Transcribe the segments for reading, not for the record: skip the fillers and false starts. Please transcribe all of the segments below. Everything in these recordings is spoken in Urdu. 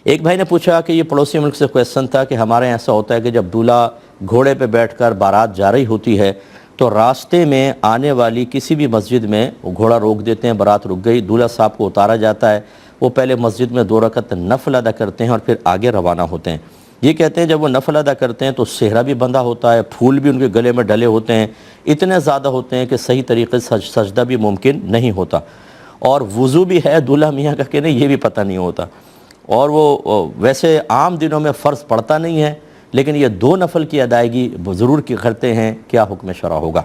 ایک بھائی نے پوچھا کہ یہ پڑوسی ملک سے کویسچن تھا کہ ہمارے یہاں ایسا ہوتا ہے کہ جب دولہا گھوڑے پہ بیٹھ کر بارات جا رہی ہوتی ہے تو راستے میں آنے والی کسی بھی مسجد میں وہ گھوڑا روک دیتے ہیں، بارات رک گئی، دولہا صاحب کو اتارا جاتا ہے، وہ پہلے مسجد میں 2 رکعت نفل ادا کرتے ہیں اور پھر آگے روانہ ہوتے ہیں۔ یہ کہتے ہیں جب وہ نفل ادا کرتے ہیں تو صحرا بھی بندھا ہوتا ہے، پھول بھی ان کے گلے میں ڈلے ہوتے ہیں، اتنے زیادہ ہوتے ہیں کہ صحیح طریقے سے سجدہ بھی ممکن نہیں ہوتا، اور وضو بھی ہے دولہا میاں کا کہ نہیں یہ بھی پتہ نہیں ہوتا، اور وہ ویسے عام دنوں میں فرض پڑتا نہیں ہے، لیکن یہ 2 نفل کی ادائیگی ضرور کی کرتے ہیں۔ کیا حکم شرع ہوگا؟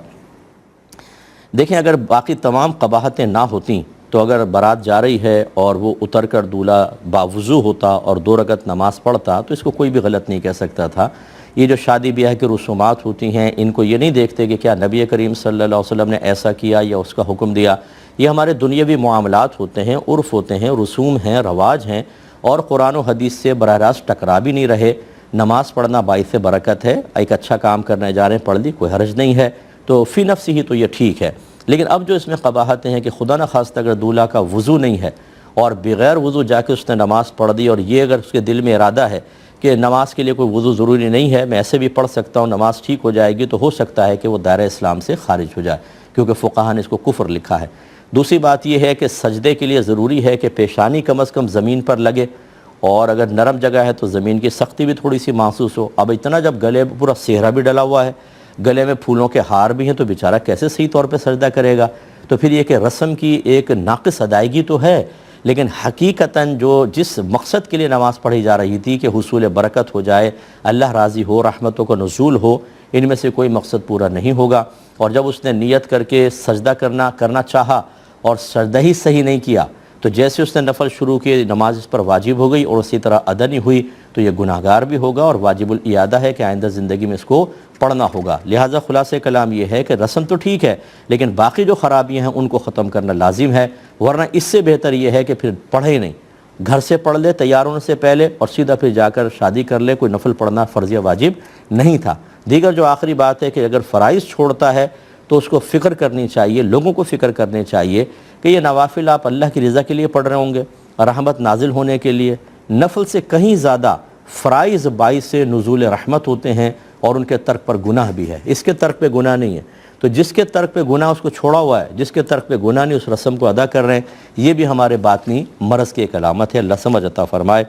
دیکھیں، اگر باقی تمام قباحتیں نہ ہوتیں تو اگر بارات جا رہی ہے اور وہ اتر کر دولہا باوضو ہوتا اور 2 رکعت نماز پڑھتا تو اس کو کوئی بھی غلط نہیں کہہ سکتا تھا۔ یہ جو شادی بیاہ کی رسومات ہوتی ہیں ان کو یہ نہیں دیکھتے کہ کیا نبی کریم صلی اللہ علیہ وسلم نے ایسا کیا یا اس کا حکم دیا۔ یہ ہمارے دنیاوی معاملات ہوتے ہیں، عرف ہوتے ہیں، رسوم ہیں، رواج ہیں، اور قرآن و حدیث سے براہ راست ٹکرا بھی نہیں رہے۔ نماز پڑھنا باعث برکت ہے، ایک اچھا کام کرنے جا رہے ہیں، پڑھ لی، کوئی حرج نہیں ہے، تو فی نفسی ہی تو یہ ٹھیک ہے۔ لیکن اب جو اس میں قباحتیں ہیں کہ خدا نہ خواستہ اگر دولہا کا وضو نہیں ہے اور بغیر وضو جا کے اس نے نماز پڑھ دی، اور یہ اگر اس کے دل میں ارادہ ہے کہ نماز کے لیے کوئی وضو ضروری نہیں ہے، میں ایسے بھی پڑھ سکتا ہوں، نماز ٹھیک ہو جائے گی، تو ہو سکتا ہے کہ وہ دائرہ اسلام سے خارج ہو جائے، کیونکہ فقہاء نے اس کو کفر لکھا ہے۔ دوسری بات یہ ہے کہ سجدے کے لیے ضروری ہے کہ پیشانی کم از کم زمین پر لگے، اور اگر نرم جگہ ہے تو زمین کی سختی بھی تھوڑی سی محسوس ہو۔ اب اتنا جب گلے پورا صحرا بھی ڈلا ہوا ہے، گلے میں پھولوں کے ہار بھی ہیں، تو بیچارہ کیسے صحیح طور پہ سجدہ کرے گا؟ تو پھر یہ کہ رسم کی ایک ناقص ادائیگی تو ہے، لیکن حقیقتاً جو جس مقصد کے لیے نماز پڑھی جا رہی تھی کہ حصول برکت ہو جائے، اللہ راضی ہو، رحمتوں کا نزول ہو، ان میں سے کوئی مقصد پورا نہیں ہوگا۔ اور جب اس نے نیت کر کے سجدہ کرنا چاہا اور سجدہ ہی صحیح نہیں کیا، تو جیسے اس نے نفل شروع کی، نماز اس پر واجب ہو گئی اور اسی طرح ادا نہیں ہوئی، تو یہ گناہگار بھی ہوگا اور واجب الاعادہ ہے کہ آئندہ زندگی میں اس کو پڑھنا ہوگا۔ لہٰذا خلاصہ کلام یہ ہے کہ رسم تو ٹھیک ہے، لیکن باقی جو خرابیاں ہیں ان کو ختم کرنا لازم ہے، ورنہ اس سے بہتر یہ ہے کہ پھر پڑھے ہی نہیں، گھر سے پڑھ لے تیار ہونے سے پہلے، اور سیدھا پھر جا کر شادی کر لے۔ کوئی نفل پڑھنا فرض یا واجب نہیں تھا۔ دیگر جو آخری بات ہے کہ اگر فرائض چھوڑتا ہے تو اس کو فکر کرنی چاہیے، لوگوں کو فکر کرنی چاہیے کہ یہ نوافل آپ اللہ کی رضا کے لیے پڑھ رہے ہوں گے، رحمت نازل ہونے کے لیے۔ نفل سے کہیں زیادہ فرائض باعث نزول رحمت ہوتے ہیں، اور ان کے ترک پر گناہ بھی ہے، اس کے ترک پہ گناہ نہیں ہے۔ تو جس کے ترک پہ گناہ اس کو چھوڑا ہوا ہے، جس کے ترک پہ گناہ نہیں اس رسم کو ادا کر رہے ہیں، یہ بھی ہمارے باطنی مرض کی ایک علامت ہے۔ اللہ سمجھ عطا فرمائے۔